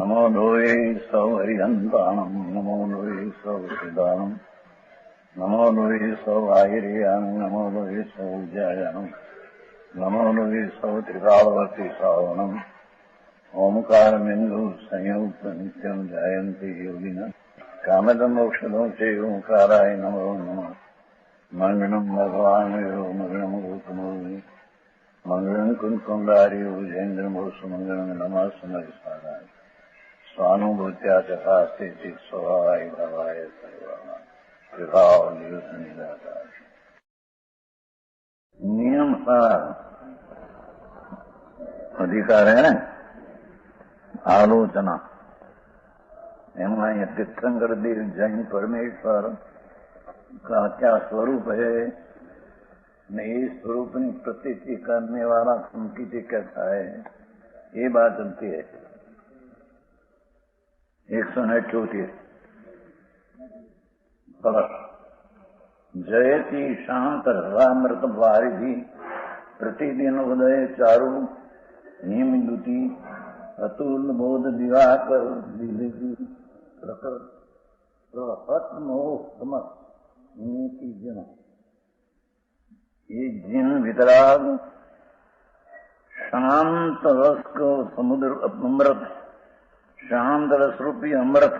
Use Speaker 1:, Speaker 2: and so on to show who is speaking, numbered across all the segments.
Speaker 1: नमो लोये सौ हरिहन्ताणम् नमो लोये सौ सिदानम् नमो लोये सौ आहिर्यानम् नमो लोये सौ जयानम् नमो लोये सौ त्रिकालवर्ति सावनम् ओंकारमिन्दु संयुक्त नित्यम् जायन्ति योगिनः कामदम् मोक्षदम् च ओंकाराय नमो नमः मंगलम् भगवान् मंगलम् गौतमोऽग्नि मंगलम् कुन्कुण्डार्यो जयेन्द्रमोऽस्तु मंगलम् नमः समयसाराय स्वानुभूत्या चकास्ते स्वभावाय भवाय सर्वाः कृपावनिदातार नियम का अधिकार है आलोचना एम तीर्थंकर देव जैन परमेश्वर का क्या स्वरूप है इस स्वरूप की प्रतीति करने वाला संकीर्ति कैसा है ये बात चलती है। 138 जयति शांत रामृत वारिधि प्रतिदिन उदय चारु नियमिदुति अतुल बोध दिवाकर प्रकट मोह नीति जन ये जिन वितराग शांत रस को समुद्र अमृत शांत रस रूपी अमृत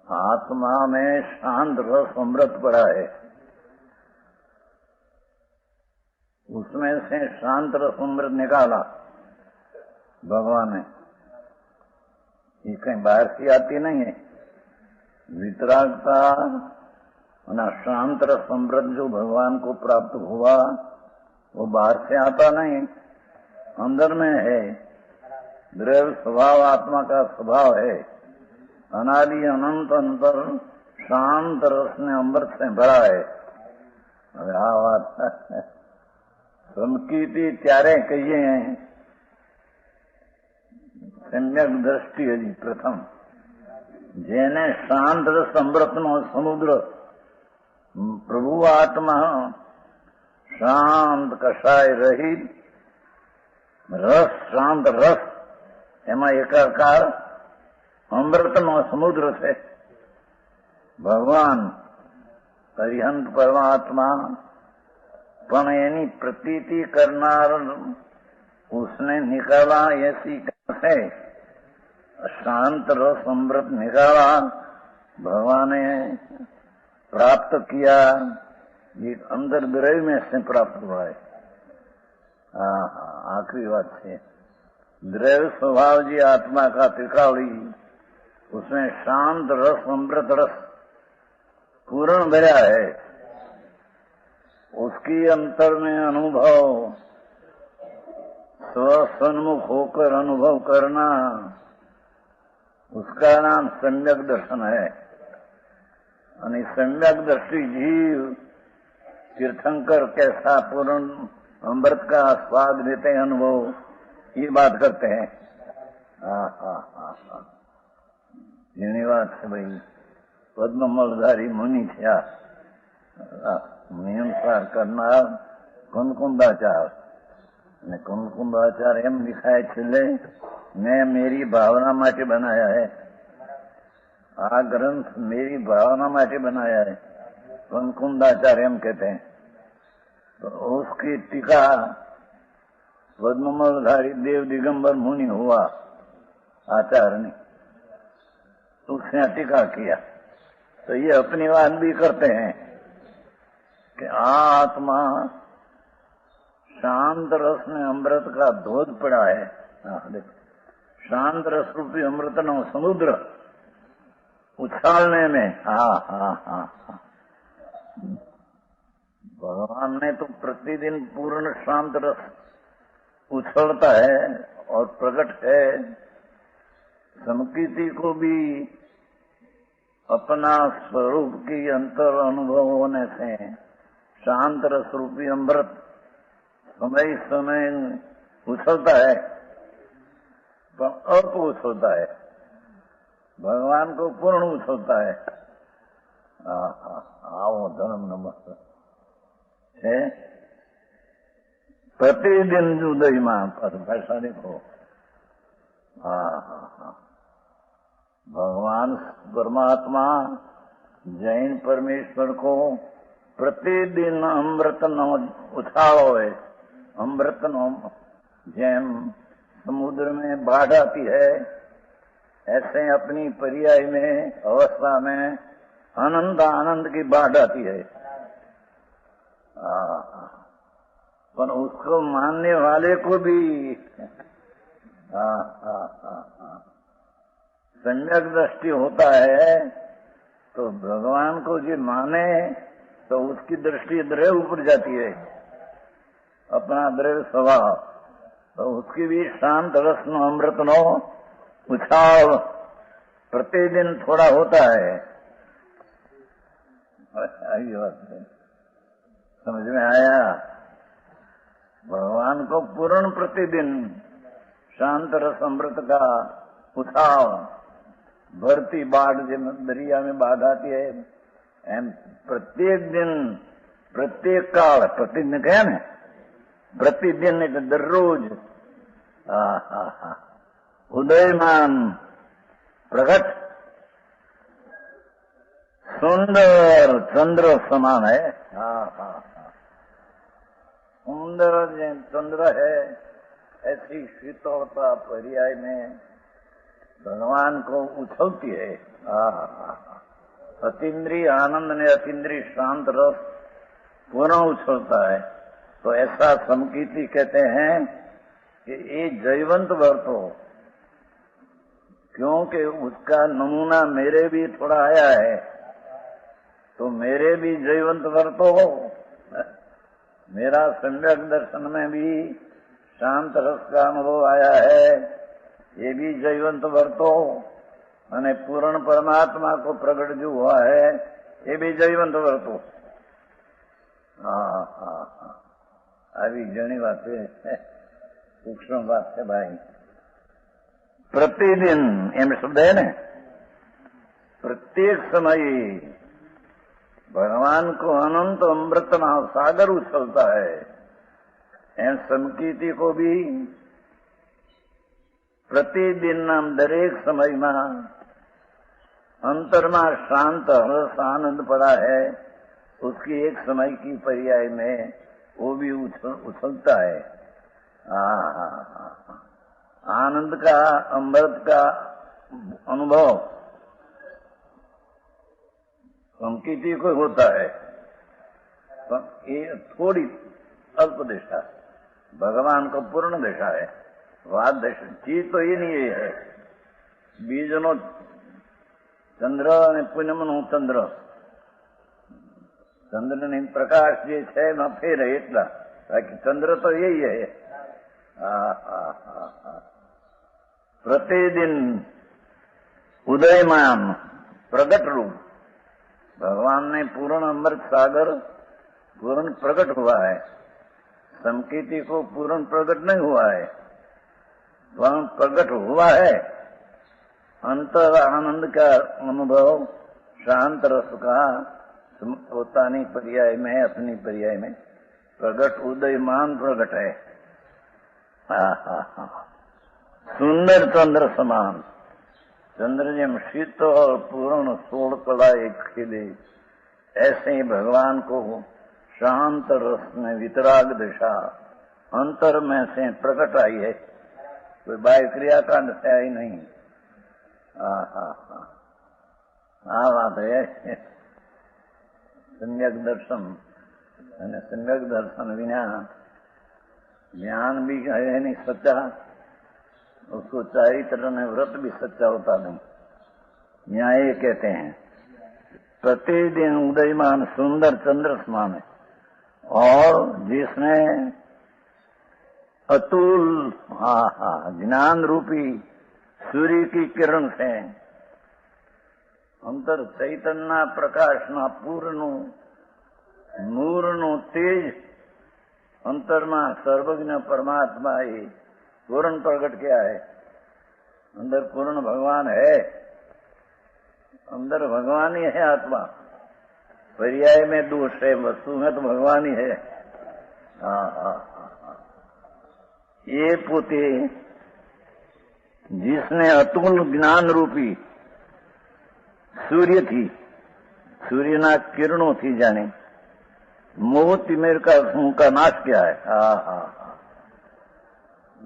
Speaker 1: आत्मा में शांत रस अमृत पड़ा है, उसमें से शांत रस अमृत निकाला भगवान ने। ये कहीं बाहर से आती नहीं है। वितरागता ना शांत रस अमृत जो भगवान को प्राप्त हुआ वो बाहर से आता नहीं, अंदर में है। द्रव्य स्वभाव आत्मा का स्वभाव है। अनादि अनंत अंतर शांत रस ने अमृत से भरा है। આ વાત સંકીર્તિ ત્યારે કહીએ સમ્યક દ્રષ્ટિ હજી પ્રથમ જેને શાંત રસ અમૃતનો સમુદ્ર પ્રભુ આત્મા શાંત કષાય રહિત રસ શાંત રસ એમાં એકાકાર અમૃતનો સમુદ્ર છે ભગવાન અરિહંત પરમાત્મા પણ એની પ્રતીતિ કરનાર उसने निकाला ऐसी है शांत रस अमृत निकाला भगवान ने प्राप्त किया। ये अंदर द्रव्य में से प्राप्त हुआ है। आखिरी बात है द्रव्य स्वभाव जी आत्मा का त्रिकाली उसमें शांत रस अमृत रस पूर्ण भरा है। उसकी अंतर में अनुभव स्वसन्मुख होकर अनुभव करना उसका नाम सम्यक दर्शन है। और सम्यक दृष्टि जीव तीर्थंकर कैसा पूर्ण अमृत का स्वाद लेते हैं अनुभव ये बात करते हैं। यही बात है भाई। पद्ममलधारी मुनि थया નિયમસાર કરનાર કુંકુંદાચાર અને કુંકુંદાચાર એમ लिखाય છેલ્લે मैं मेरी भावना માટે बनाया है। आ ग्रंथ मेरी भावना માટે बनाया है कुंकुंदाचार एम कहते हैं। तो उसकी टीका पद्ममलधारी देव दिगंबर मुनि हुआ आचार्य ने उसने टीका किया। तो ये अपनी बात भी करते हैं कि आत्मा शांत रस में अमृत का धोध पड़ा है। शांत रस रूपी अमृत नो समुद्र उछालने में भगवान ने तो प्रतिदिन पूर्ण शांत रस उछलता है और प्रकट है। संकीर्ति को भी अपना स्वरूप की अंतर अनुभव होने से शांत रस रूपी अमृत समय समय उछलता है पर अल्प उछलता है। भगवान को पूर्ण उछलता है। आओ धर्म नमस्ते है प्रतिदिन उदय में भाषा देखो हाँ, भगवान परमात्मा जैन परमेश्वर को प्रतिदिन अमृत नो उछालो है। अमृत नो जैम समुद्र में बाढ़ आती है, ऐसे अपनी पर्याय में अवस्था में आनंद की बाढ़ आती है। पर उसको मानने वाले को भी सम्यक दृष्टि होता है, तो भगवान को जो माने तो उसकी दृष्टि द्रव्य ऊपर जाती है, अपना द्रव्य स्वभाव, तो उसकी भी शांत रस नो अमृत नो उछाल प्रतिदिन थोड़ा होता है। आई बात है, समझ में आया? भगवान को पूर्ण प्रतिदिन शांत रस अमृत का उछाल, भरती बाढ़ जब दरिया में बाढ़ आती है, प्रत्येक दिन प्रत्येक काल, प्रतिदिन कहे ना, प्रतिदिन एक दररोज उदयमान प्रकट सुंदर चंद्र समान है। सुंदर चंद्र है, ऐसी शीतलता पर्याय में भगवान को उछलती है। अतीन्द्रिय आनंद ने अतीन्द्रिय शांत रस पुनः उछलता है। तो ऐसा समकीर्ति कहते हैं कि ये जयवंत वर्त हो, क्योंकि उसका नमूना मेरे भी थोड़ा आया है, तो मेरे भी जयवंत वर्त हो। मेरा सम्यक दर्शन में भी शांत रस का अनुभव आया है, ये भी जयवंत वर्तो, અને પૂર્ણ પરમાત્મા को प्रकट जो हुआ है ये भी जयवंत वर्तो। આવી ઘણી વાત છે, સૂક્ષ્મ વાત છે ભાઈ। प्रतिदिन એમ શબ્દ है ને, प्रत्येक समय भगवान को अनंत अमृत सागर उछलता है। एम समकीर्ति को भी प्रतिदिन दरेक समय में अंतर में शांत रस आनंद पड़ा है, उसकी एक समय की पर्याय में वो भी उछलता है। आनंद का अमृत का अनुभव समकीर्ति को होता है, तो ये थोड़ी अल्प दिशा, भगवान को पूर्ण दिशा है। વાત ચીજ તો એ નહીં है, બીજનો ચંદ્ર અને પૂનમનો ચંદ્ર, ચંદ્રની પ્રકાશ જે છે એમાં ફેર એટલા, બાકી ચંદ્ર તો એ है। प्रतिदिन उदयमान प्रगट रूप भगवान ने पूर्ण अमृत सागर पूर्ण प्रकट हुआ है। समकीर्ति को पूर्ण प्रकट नहीं हुआ है, वह प्रकट हुआ है। अंतर आनंद का अनुभव शांत रस का पोतानी पर्याय में अपनी पर्याय में प्रकट उदयमान प्रकट है। सुंदर चंद्र समान, चंद्र जम शीतल पूर्ण 16 कला एक खिले, ऐसे ही भगवान को शांत रस में वितराग दिशा अंतर में से प्रकट आई है, कोई बाह्य क्रियाकांड से आई नहीं। बात है सम्यक दर्शन, અને सम्यक दर्शन बिना ज्ञान भी है नहीं सच्चा, उसको चरित्र ने व्रत भी सच्चा होता नहीं। न्याय कहते हैं प्रतिदिन उदयमान सुंदर चंद्र समान है, और जिसने अतुल ज्ञान रूपी सूर्य की किरण से अंतर चैतन्य प्रकाश ना पूर्ण नूरनु तेज अंतर में सर्वज्ञ परमात्मा ही पूर्ण प्रकट किया है। अंदर पूर्ण भगवान है, अंदर भगवान ही है आत्मा, पर्याय में दोष है, वस्तु में तो भगवान ही है। ये पोते जिसने अतुल ज्ञान रूपी सूर्य थी, सूर्यना किरणों थी जाने मोह तिमिर का का नाश किया है।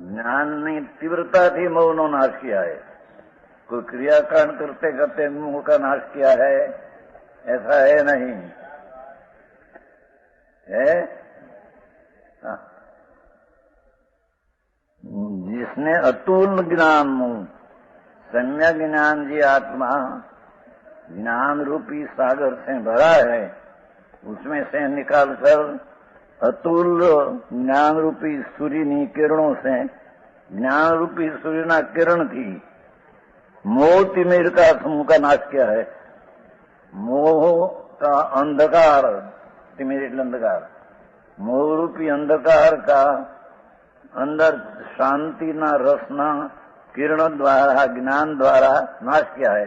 Speaker 1: ज्ञान ने तीव्रता थी, मोह नो नाश किया है। कोई क्रियाकांड करते करते मोह का नाश किया है ऐसा है नहीं है। जिसने अतुल ज्ञान मुंह सम्यक ज्ञान जी आत्मा ज्ञान रूपी सागर से भरा है, उसमें से निकालकर अतुल ज्ञान रूपी सूर्य किरणों से, ज्ञान रूपी सूर्यना किरण थी, मोह तिमिर का समूह का नाश किया है। मोह का अंधकार, तिमिर अंधकार, मोह रूपी अंधकार का अंदर शांति ना रसना किरण द्वारा ज्ञान द्वारा नाश किया है।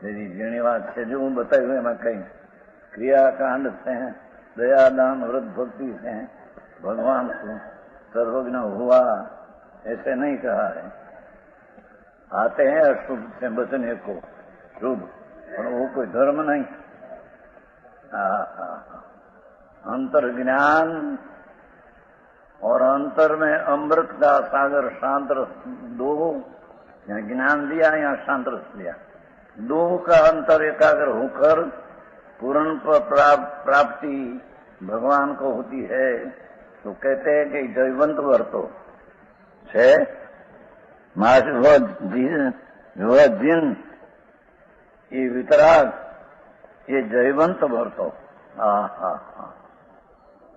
Speaker 1: मेरी घणी बात है जो हूँ बताई हुए मैं कहीं क्रियाकांड से दयादान व्रत भक्ति से भगवान को सर्वज्ञ हुआ ऐसे नहीं कहा है। आते हैं अशुभ से बचने को शुभ, पर वो कोई धर्म नहीं। अंतर ज्ञान और अंतर में अमृत का सागर शांत रस, दो यहाँ ज्ञान दिया यहाँ शांत रस दिया, दो का अंतर एकाग्र होकर पूर्ण प्राप्ति भगवान को होती है। तो कहते हैं कि जयवंत वर्तो है जिन ये वितराग ये जयवंत वर्तो।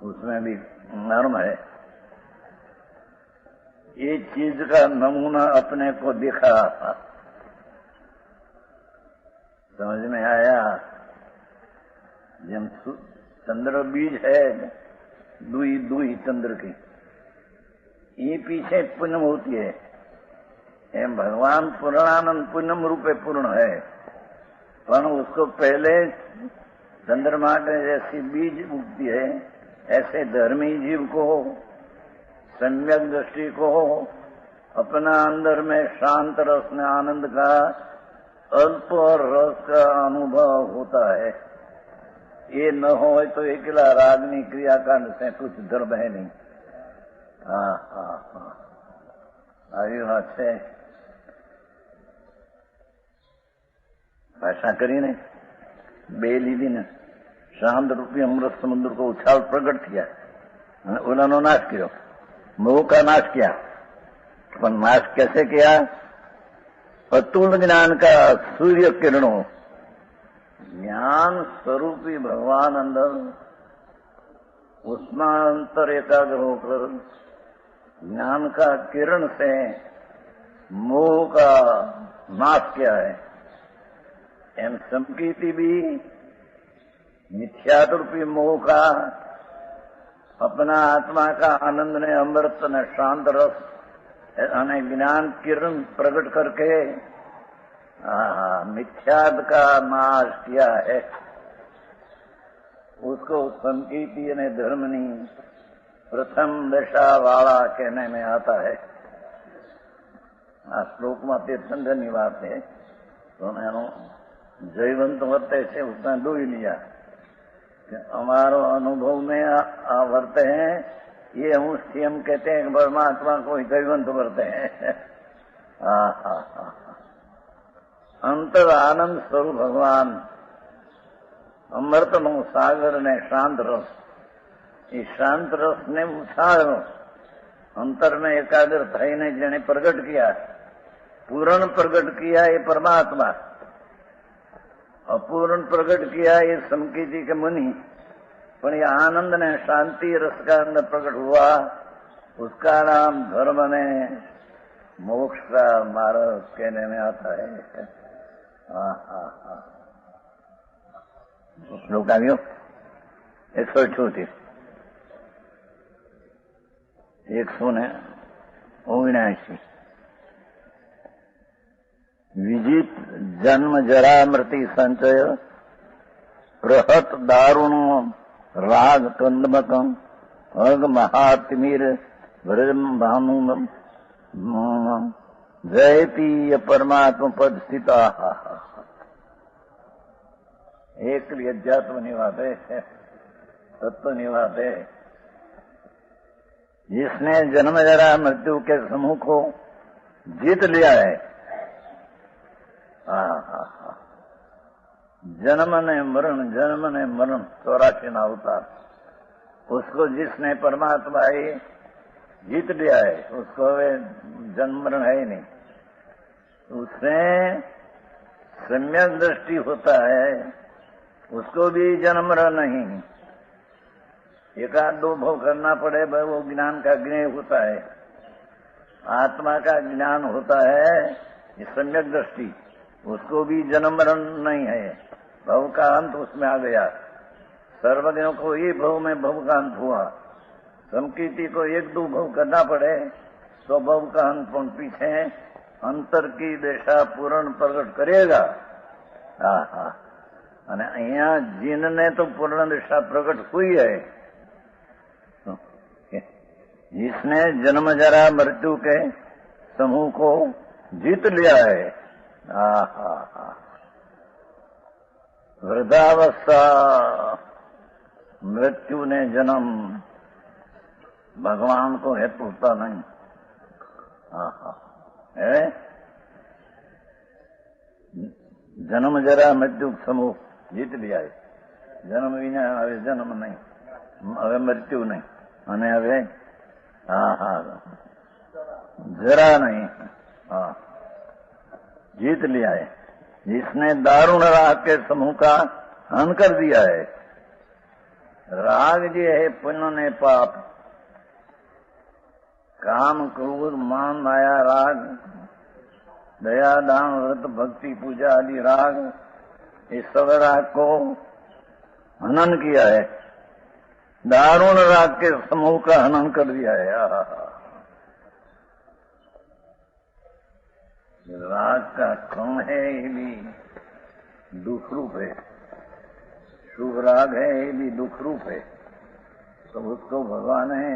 Speaker 1: उसमें भी नर्म है। ये चीज का नमूना अपने को दिखा, समझ में आया। जब चंद्र बीज है दुई दुई चंद्र की, ये पीछे पूनम होती है। ये भगवान पूर्णानंद पूनम रूपे पूर्ण है, पर उसको पहले चंद्रमा के जैसी बीज उगती है, ऐसे धर्मी जीव को सम्यक दृष्टि को अपना अंदर में शांत रस में आनंद का अल्प रस का अनुभव होता है। ये न हो तो अकेला रागनी क्रियाकांड से कुछ धर्म है नहीं। આવી વાત છે। ભાષા કરીને બે લીધીને શાંત રૂપી અમૃત સમુદ્ર को उछाल प्रकट किया, उन्होंने नाश किया, मोह का नाश किया। पर नाश कैसे किया? अतुल ज्ञान का सूर्य किरणों, ज्ञान स्वरूपी भगवान अंदर उसमें अंतर एकाग्र होकर ज्ञान का किरण से मोह का नाश किया है। एम संकीर्ति भी मिथ्यात रूपी मोह का अपना आत्मा का आनंद ने अमृत ने शांत रस અને ज्ञान किरण प्रकट करके मिथ्याद का नाश किया है। उसको संकीर्ति અને धर्मनी प्रथम दशा वाला कहने में आता है। આ શ્લોકમાં તે સંઘની વાત है। तो એનો जयवंत वर्ते से उसने डोई लिया कि हमारो अनुभव में वर्ते हैं, ये हम स्वयं कहते हैं कि परमात्मा को जयवंत वर्ते हैं। अंतर आनंद स्वरूप भगवान अमृत नो सागर ने शांत रस, ये शांत रस ने उछाळो अंतर में एकाग्र थईने जेने प्रगट किया, पूर्ण प्रगट किया ये परमात्मा, अपूर्ण प्रकट किया ये समकीर्ति के मुनि। पर ये आनंद ने शांति रस का अंदर प्रकट हुआ, उसका नाम धर्म ने मोक्ष का मार्ग कहने में आता है। श्लोक આવ્યો 178 179 विजित जन्म जरा मृति संचय बृहत दारुण राग कंदमकम अग महातिमिर भानु जयती ये परमात्मा पद स्थिता एक अध्यात्म निवाते तत्व निवाते, जिसने जन्म जरा मृत्यु के समूह को जीत लिया है। जन्म ने मरण 84 अवतार, उसको जिसने परमात्मा ही जीत लिया है, उसको वे जन्म मरण है ही नहीं। उससे सम्यक दृष्टि होता है, उसको भी जन्म मरण नहीं। एक आध दो भव करना पड़े वो ज्ञान का ज्ञेय होता है, आत्मा का ज्ञान होता है, ये सम्यक दृष्टि, उसको भी जन्म मरण नहीं है। भव का अंत उसमें आ गया। सर्वज्ञों को ये भव में भव का अंत हुआ। समकीर्ति को एक दो भव करना पड़े तो भव का अंत पीछे अंतर की दिशा पूर्ण प्रकट करेगा। અને અહીંયા જીનને तो पूर्ण दिशा प्रकट हुई है। जिसने जन्म जरा मृत्यु के समूह को जीत लिया है। वृद्धावस्था मृत्यु ने जन्म भगवान को हेतु होता नहीं है। जन्म जरा मृत्यु समूह जीत लिया है। जन्म विना હવે जन्म नहीं, હવે मृत्यु नहीं, અને હવે जरा नहीं, जीत लिया है। जिसने दारुण राग के समूह का हन कर दिया है। राग जो है पुण्य ने पाप, काम क्रोध मान माया राग, दया दान व्रत भक्ति पूजा आदि राग, इस सब राग को हनन किया है। दारुण राग के समूह का हनन कर दिया है। राग का क्रम है, ये भी दुख रूप है। शुभ राग है, ये भी दुख रूप है। तो उसको भगवान ने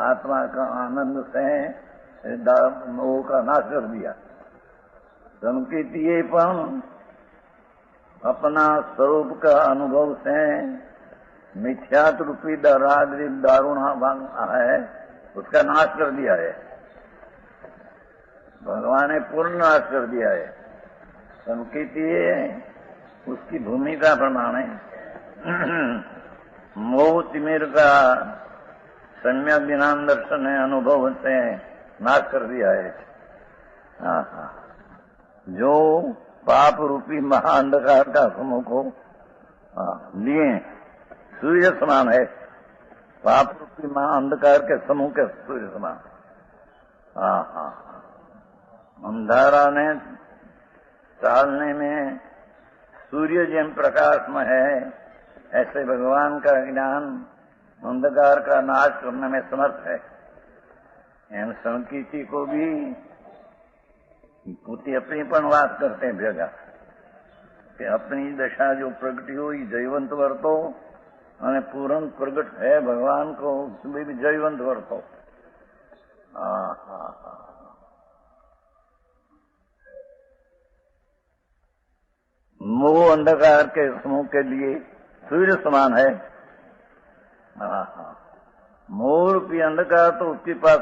Speaker 1: आत्मा का आनंद से मोह का नाश कर दिया। संकीर्तिये पण अपना स्वरूप का अनुभव से मिथ्यात रूपी राग दारुण है, उसका नाश कर दिया है। भगवान ने पूर्ण नाश कर दिया है। संकीर्तिये उसकी भूमिका प्रमाणे मोह तिमिर का सम्यक ज्ञान दर्शन है, अनुभव से नाश कर दिया है। जो पाप रूपी महाअंधकार का समूह को लिए सूर्य समान है। पाप रूपी महाअंधकार के समूह के सूर्य समान। अंधारा ने चालने में सूर्य जिन प्रकाश में है, ऐसे भगवान का ज्ञान अंधकार का नाश करने में समर्थ है। एम संकीर्ति को भी પોતે अपनी પણ વાત करते हैं ભેગા कि अपनी दशा जो प्रगति हुई जयवंत वर्तो, અને પૂરણ प्रगट है भगवान को, उसमें भी जयवंत वर्तो। मोह अंधकार के समूह के लिए सूर्य समान है। मोह रूपी अंधकार तो उसके पास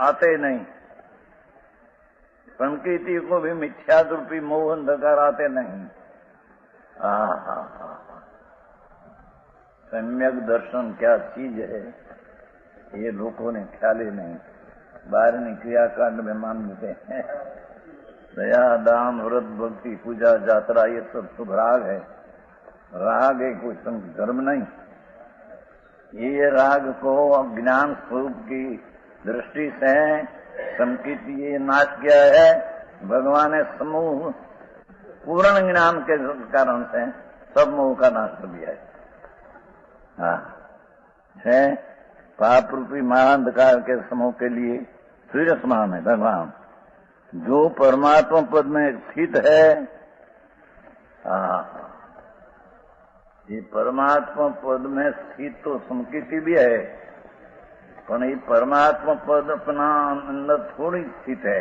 Speaker 1: आते नहीं। संकीर्ति को भी मिथ्या रूपी मोह अंधकार आते नहीं। सम्यक दर्शन क्या चीज है ये लोगों ने ख्याल ही नहीं, बाहरी क्रियाकांड में मान लेते हैं। दया दान व्रत भक्ति पूजा यात्रा ये सब शुभ राग है। राग है कोई धर्म नहीं। ये राग को ज्ञान स्वरूप की दृष्टि से संकीर्ति ये नाश किया है। भगवान ने समूह पूर्ण ज्ञान के कारण से सब मोह का नाश कर दिया है। पाप रूपी महाअंधकार के समूह के लिए सूर्य समान है भगवान, जो परमात्मा पद में स्थित है। ये परमात्मा पद में स्थित तो संकीर्ति भी है, પણ એ પરમાત્મા પદ अपना અંદર થોડી સ્થિત है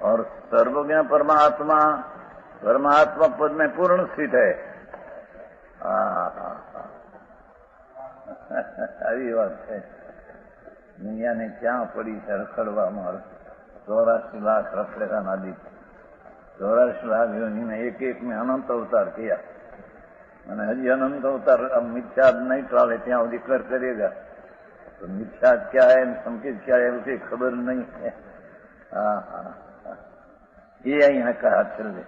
Speaker 1: और सर्वज्ञ परमात्मा परमात्मा पद में पूर्ण स्थित है। આવી વાત છે। દુનિયાને ક્યાં પડી છે રખડવા મારે 84 लाख रखड़ेगा नादी 84 लाख योनि में एक में अनंत अवतार किया અને હજી અનંત અવતાર મિથ્યા નહીં ચાલે ત્યાં સુધી करेगा तो मिथ्या क्या है संकेत क्या है उसे खबर नहीं है। ये અહીંયા कहा चले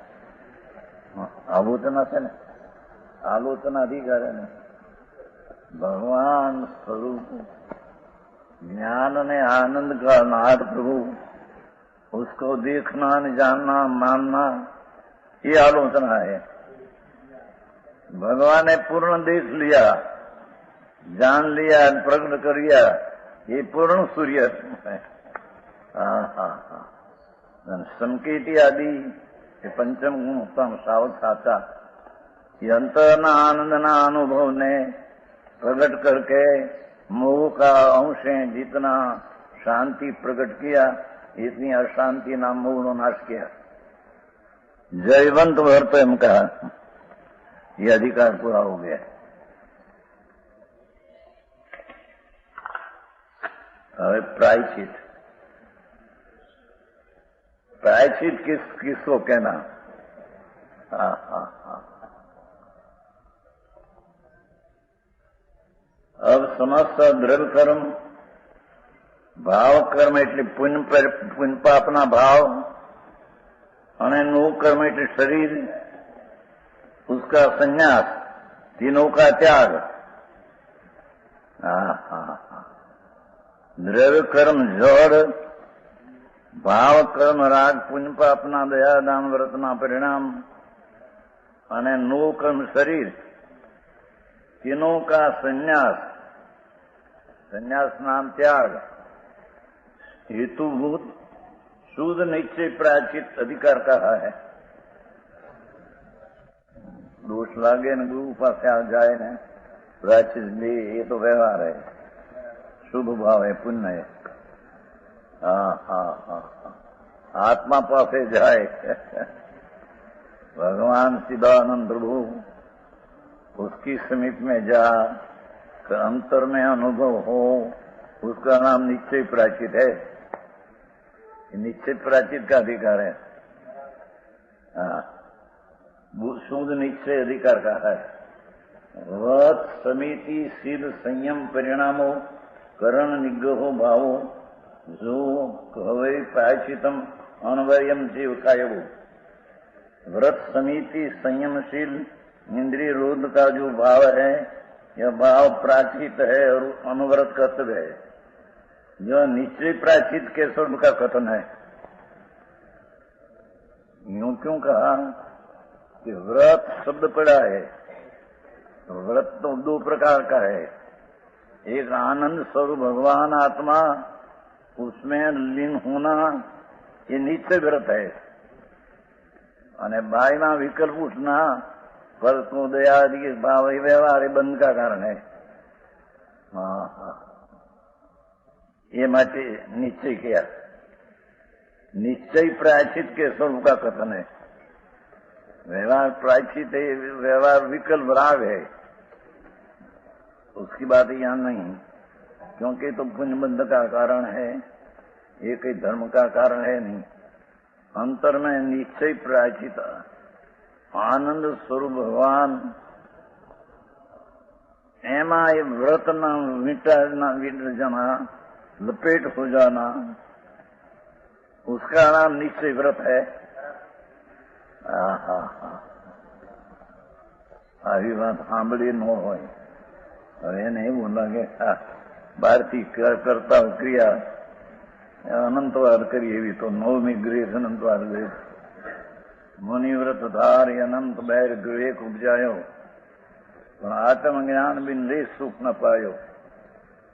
Speaker 1: आलोचना છે ને आलोचना अधिकार है भगवान स्वरूप ज्ञान ने आनंद का नाद प्रभु उसको देखना जानना मानना ये आलोचना है। भगवान ने पूर्ण देख लिया जान लिया प्रकट कर लिया ये पूर्ण सूर्य है। संकेती आदि पंचम गुण उत्तम सावध साचा ये अंतरना आनंदना अनुभव ने प्रकट करके मोह का अंश जितना शांति प्रकट किया इतनी अशांति नाम मोह नो नाश किया। जयवंत वर्त एम कहा ये अधिकार पूरा हो गया। હવે प्रायश्चित प्रायश्चित किसको कहना। अब समस्त દ્રવ્ય કર્મ ભાવ કર્મ એટલે પુણ્ય પાપના ભાવ અને નો કર્મ એટલે શરીર उसका संन्यास तीनों का त्याग। द्रव्य कर्म जड़ भाव कर्म राग पुण्य पापना दया दान व्रतना परिणाम અને નો કર્મ शरीर तीनों का संन्यास संन्यास नाम त्याग हेतुभूत शुद्ध निश्चय प्रायश्चित अधिकार कहा है। दोष लागे न गुरु पास आ जाए न प्रायश्चित ले ये तो व्यवहार है शुभ भाव है पुण्य है। आत्मा पासे जाए भगवान सिदानंद प्रभु उसकी समीप में जा अंतर में अनुभव हो उसका नाम निश्चय प्रायश्चित है। निश्चय प्रायश्चित का अधिकार है। शुद्ध निश्चय अधिकार का है। व्रत समिति सिद्ध संयम परिणामो करण निग्रहो भावो जो कहवे प्रायश्चितम अनवर्यम जीव कायवो। व्रत समिति संयमशील इंद्रिय रोध का जो भाव है यह भाव प्रायश्चित है और अनुव्रत कर्तव्य है। यह निश्चय प्रायश्चित के स्वरूप का कथन है। यूं क्यों कहा कि व्रत शब्द पड़ा है तो व्रत तो दो प्रकार का है। एक आनंद स्वरूप भगवान आत्मा उसमें लीन होना ये निश्चय व्रत है અને બાયના વિકલ્પ ઉઠના पर को दया भाव व्यवहार बंद का कारण है। ये माटे निश्चय किया निश्चय प्रायश्चित के स्वरूप का कथन है। व्यवहार प्रायश्चित है व्यवहार विकल्प राग है उसकी बात यहाँ नहीं क्योंकि तो पुण्यबंध का कारण है ये कोई धर्म का कारण है नहीं। अंतर में निश्चय प्रायश्चित आनंद स्वरूप भगवान एमा ये व्रत न मिटाना विट जाना लपेट हो जाना उसका नाम निश्चय व्रत है। આવી વાત સાંભળી ન હોય હવે એને એવું લાગે બહારથી કરતા ક્રિયા અનંતવાર કરી એવી તો નવમી ગ્રેસ અનંતવાર ગ્રેસ મુનિવ્રત ધાર અનંત બહેર ગ્રેક ઉપજાયો પણ આત્મજ્ઞાન બિન રેસ સુખ ન પાયો।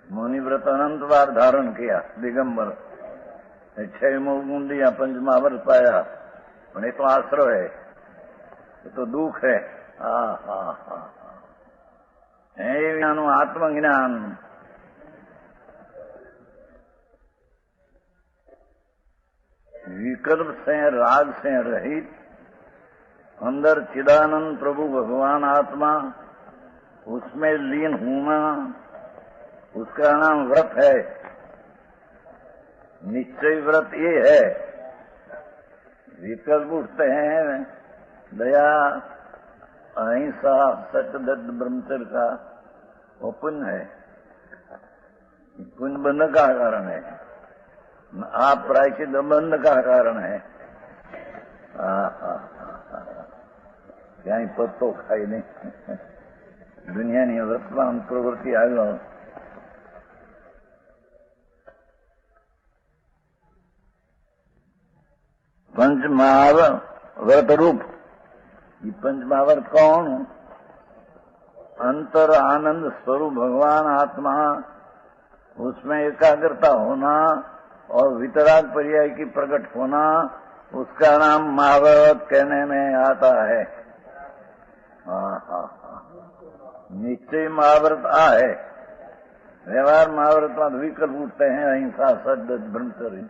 Speaker 1: મુનિવ્રત અનંતવાર ધારણ किया दिगंबर 6 गुंडिया पंचमा वर्ष पाया પણ એ તો આશરો है એ તો દુઃખ है। આત્મજ્ઞાન विकल्प से राग से रहित अंदर चिदानंद प्रभु भगवान आत्मा उसमें लीन होना, उसका नाम व्रत है। निश्चय व्रत ये है। विकल्प उठते हैं दया, अहिंसा, सत्य, ब्रह्मचर्य का, वो पुण्य है। पुण्य बंध का कारण है, आप प्रायश्चित बंध का कारण है। ક્યાંય પત્તો ખાઈ નહીં, દુનિયાની વર્તમાન પ્રવૃત્તિ આગળ पंचमहाव्रत रूप। ये पंचमहाव्रत कौन? अंतर आनंद स्वरूप भगवान आत्मा, उसमें एकाग्रता होना और वितराग पर्याय की प्रकट होना, उसका नाम महाव्रत कहने में आता है। निश्चय महाव्रत है। व्यवहार महाव्रत में विकल्प उठते हैं, अहिंसा, सत्य, ब्रह्मचर्य,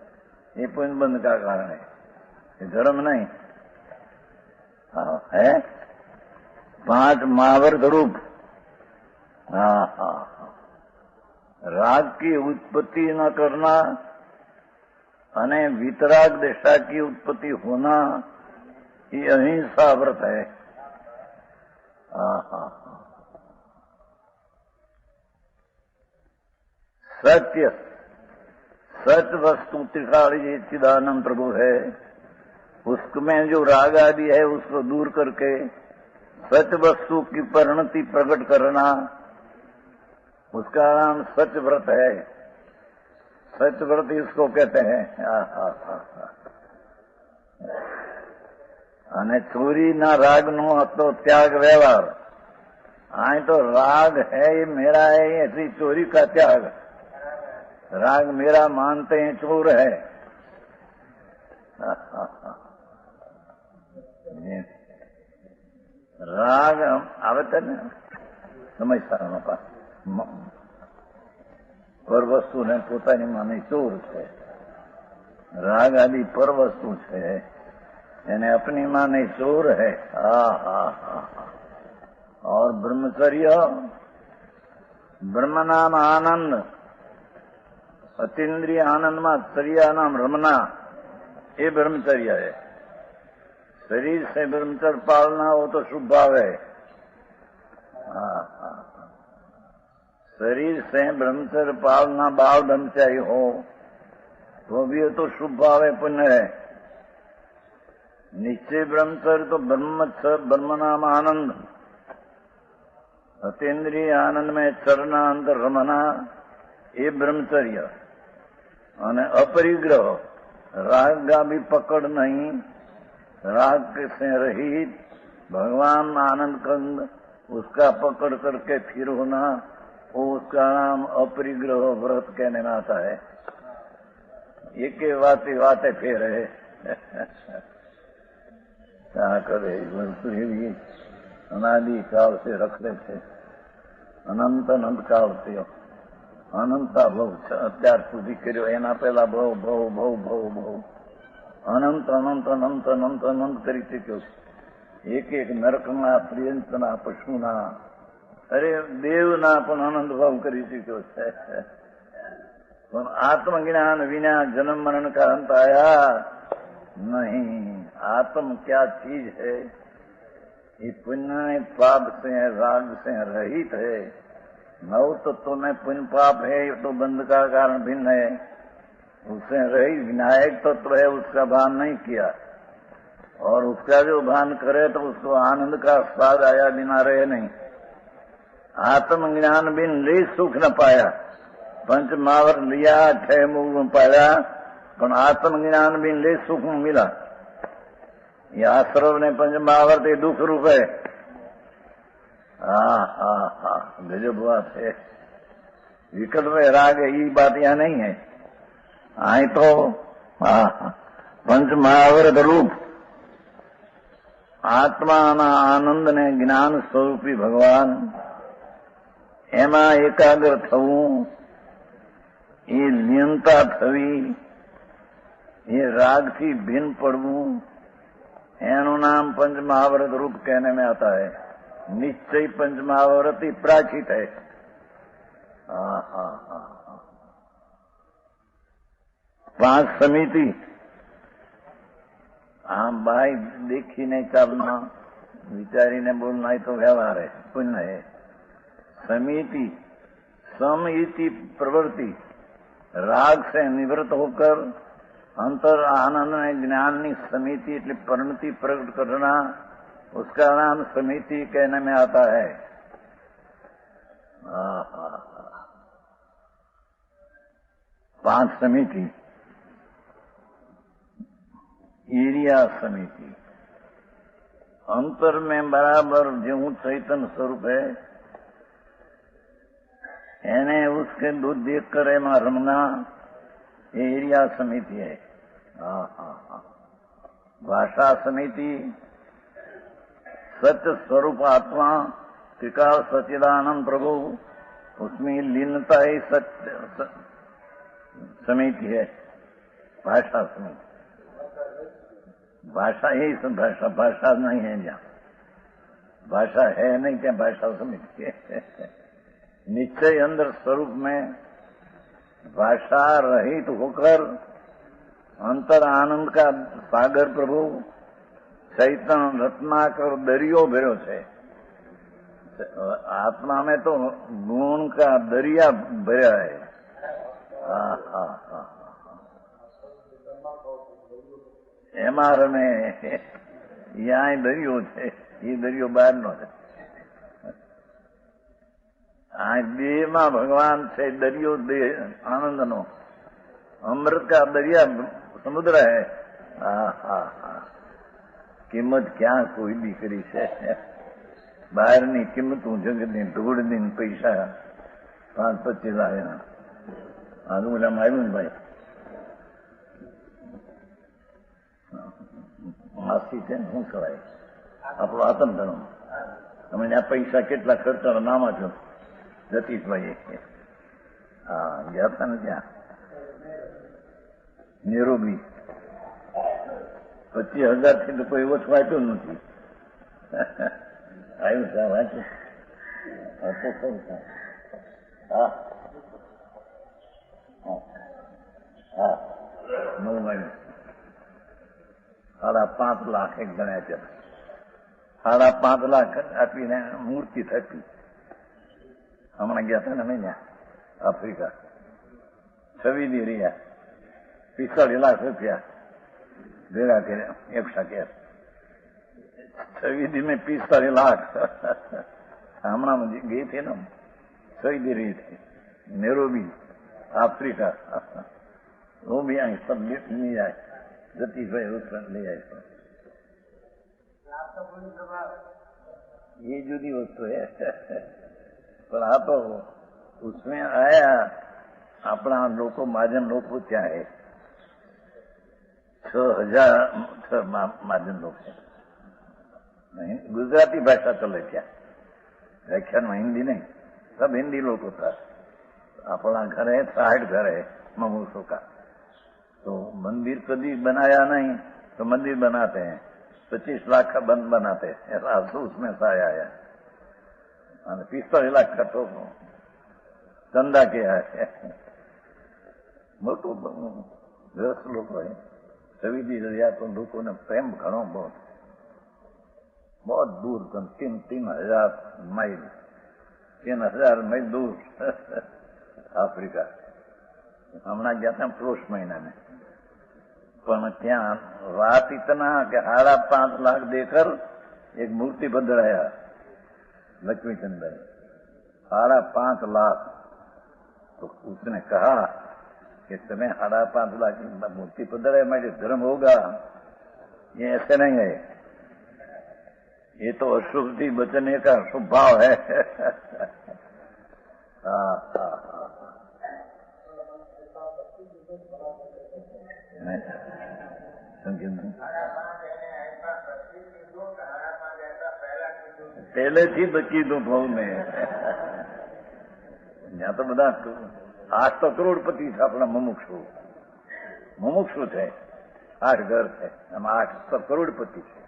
Speaker 1: ये पुण्य बंध का कारण है, ये धर्म नहीं है। 5 महाव्रत रूप। राग की उत्पत्ति न करना अने वितराग दशा की उत्पत्ति होना, ये अहिंसा व्रत है। सत्य, सत्य वस्तु त्रिकाली चिदानंद प्रभु है, उसमें जो राग आदि है उसको दूर करके सत्य वस्तु की परिणति प्रकट करना, उसका नाम सत्य व्रत है। सत्य व्रत इसको कहते हैं। अने चोरी ना राग नो तो त्याग व्यवहार। आए तो राग है, ये मेरा है, ऐसी चोरी का त्याग। राग मेरा मानते हैं, चोर है। राग आवते ने समझता नता पर वस्तु ने पोतानी माने चोर है। राग आदि पर वस्तु है, यानी अपनी माने चोर है। और ब्रह्मचर्य, ब्रह्म नाम आनंद, अतीन्द्रिय आनंद में चर्या नाम रमना, ये ब्रह्मचर्य है। शरीर से ब्रह्मचर्य पालना हो तो शुभ भाव है। शरीर से ब्रह्मचर्य पालना बाल ब्रह्मचारी हो तो भी ये तो शुभ भाव है, पुण्य है। निश्चय ब्रह्मचर्य तो ब्रह्मचर्य, ब्रह्म नाम आनंद, अतीन्द्रिय आनंद में चरना अंतर रमना, ये ब्रह्मचर्य। અને अपरिग्रह, राग का भी पकड़ नहीं, राग से रहित भगवान आनंद कंद, उसका पकड़ करके फिर होना, वो उसका नाम अपरिग्रह व्रत कहने में आता है। ये के वाते फेर है। क्या करे, भी अनादि काल से रखते थे, अनंत अनंत काल से अनंता भव અત્યાર સુધી કર્યો, એના પહેલા ભવ ભવ ભવ ભવ ભવ અનંત અનંત અનંત અનંત અનંત કરી ચૂક્યો છે। એક એક નરકના, પ્રિયંતના, પશુના, અરે દેવના પણ આનંદ ભાવ કરી ચૂક્યો છે। પણ આત્મજ્ઞાન વિના जन्म मरण का अंत आया नहीं। आत्म क्या चीज है? ये पुण्य पाप से, राग से रहित है। नौ तत्व में पुण्य पाप है, ये तो बंध का कारण भिन्न है। उससे रही विनायक तत्व है, उसका भान नहीं किया, और उसका जो भान करे तो उसको आनंद का स्वाद आया बिना रहे नहीं। आत्मज्ञान बिन ले सुख न पाया। पंच महावर लिया, 6 मुख पाया, पर आत्मज्ञान बिन ले सुख मिला। ये आश्रव ने पंच महावर ते दुख रूप है। गजब बात है। विकल्प में राग है, ये बात यहाँ नहीं है। आए तो पंच महाव्रत रूप आत्माना आनंद ने ज्ञान स्वरूपी भगवान, एमा एकाग्र थवू, ये लीनता थवी, ये राग थी भिन्न पड़वू एनु नाम पंचमहाव्रत रूप कहने में आता है। निश्चय पंचमहाव्रत ही प्राचित है। पांच समिति आम भाई देखी नहीं चलना, विचारी ने बोलना ही तो व्यवहार है, पुण्य है। समिति समिति प्रवृत्ति राग से निवृत्त होकर अंतर आनंद में ज्ञान की समिति એટલે परिणति प्रकट करना, उसका नाम समिति कहने में आता है। पांच समिति। ईरिया समिति अंतर में बराबर जो चैतन्य स्वरूप है एने उसके दूध देख कर एम रमना, ये ईरिया समिति है। भाषा समिति सत्य स्वरूप आत्मा त्रिकाल सच्चिदानंद प्रभु, उसमें लीनता ही सत्य समिति है। भाषा समिति भाषा यही सब भाषा, भाषा नहीं है जहाँ भाषा है नहीं क्या भाषा समिति है। निश्चय अंदर स्वरूप में भाषा रहित होकर अंतर आनंद का सागर प्रभु चैतन्य रत्नाकर दरियो भर्यो छे। आत्मा में तो गुण का दरिया भर्या है। एमा रमे यहाँ दरियो छे, ये दरियो बहार नो छे। आ देह में भगवान से दरियो दे आनंद नो, अमृत का दरिया समुद्र है। किंमत क्या कोई भी करी से बहार नी किंमत जगत नी ढोड़ दी पैसा 5-25 आया आगे बोला मालूम भाई માસી છે ને શું કહેવાય આપણો આતમ ધર્મ તમે આ પૈસા કેટલા ખર્ચા નામા છો જતીશભાઈ ગયા હતા ને ત્યાં નેરોબી 25,000 થી તો કોઈ ઓછું આપ્યું નથી આવ્યું સાહેબ વાંચ્યું તો ખરું નવ મહિને 5.5 લાખ એક ગણ્યા છે। 5.5 લાખ આપીને મૂર્તિ થતી। હમણાં ગયા હતા ને અમે ત્યાં આફ્રિકા છવીદી રહ્યા 45 લાખ રૂપિયા ભેગા કર્યા એક સાથે। છવીદી में 45 लाख હમણાં ગઈ थी ना છવીદી रही थी नेरोबी अफ्रीका। वो भी आई सब नहीं आए जतीश भाई उसमें ले आए। ये जुदी वस्तु है पर आप उसमें आया अपना लोगों महाजन लोग क्या है 6,000 महाजन लोग है। गुजराती भाषा चले क्या व्याख्यान में हिंदी नहीं, सब हिंदी लोग होता। अपना घर है 60 घर है ममूसों का, तो मंदिर कभी बनाया नहीं तो मंदिर बनाते हैं 25 लाख का बंद बनाते हैं ऐसा उसमें सा आया 45 लाख का तो चंदा किया है। मोटू 10 लोग है छवीदी दरिया तो लोगों ने प्रेम घणो बहुत दूर 3,000 मील 3,000 मील दूर अफ्रीका। हमने गया था पौष महीना में पर क्या रात इतना कि 5.5 लाख देकर एक मूर्ति बदलाया लक्ष्मीचंद ने 5.5 लाख। तो उसने कहा कि तुम्हें 5.5 लाख की मूर्ति बदलाया मेरे धर्म होगा, ये ऐसे नहीं है, ये तो अशुभ थी बचने का शुभ भाव है। પહેલેથી બચી દો ભાવ ને ત્યાં તો બધા 8 તો કરોડપતિ છે આપણા મુમુક્ષુ છે 8 ઘર છે, એમાં 8 તો કરોડપતિ છે.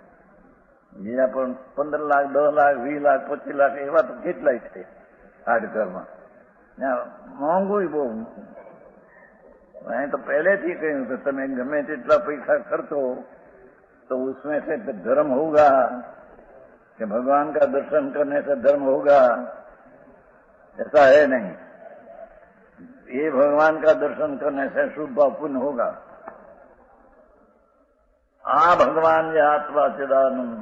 Speaker 1: બીજા પણ 15 લાખ, 10 લાખ, 20 લાખ, 25 લાખ એવા તો કેટલાય છે 8 ઘરમાં. મોંઘું બહુ. અહીં તો પહેલેથી કહ્યું કે તમે ગમે તેટલા પૈસા ખર્ચો तो उसमें से धर्म होगा कि भगवान का दर्शन करने से धर्म होगा, ऐसा है नहीं. ये भगवान का दर्शन करने से शुभ भाव पुण्य होगा. आ भगवान ये आत्मा चिदानंद,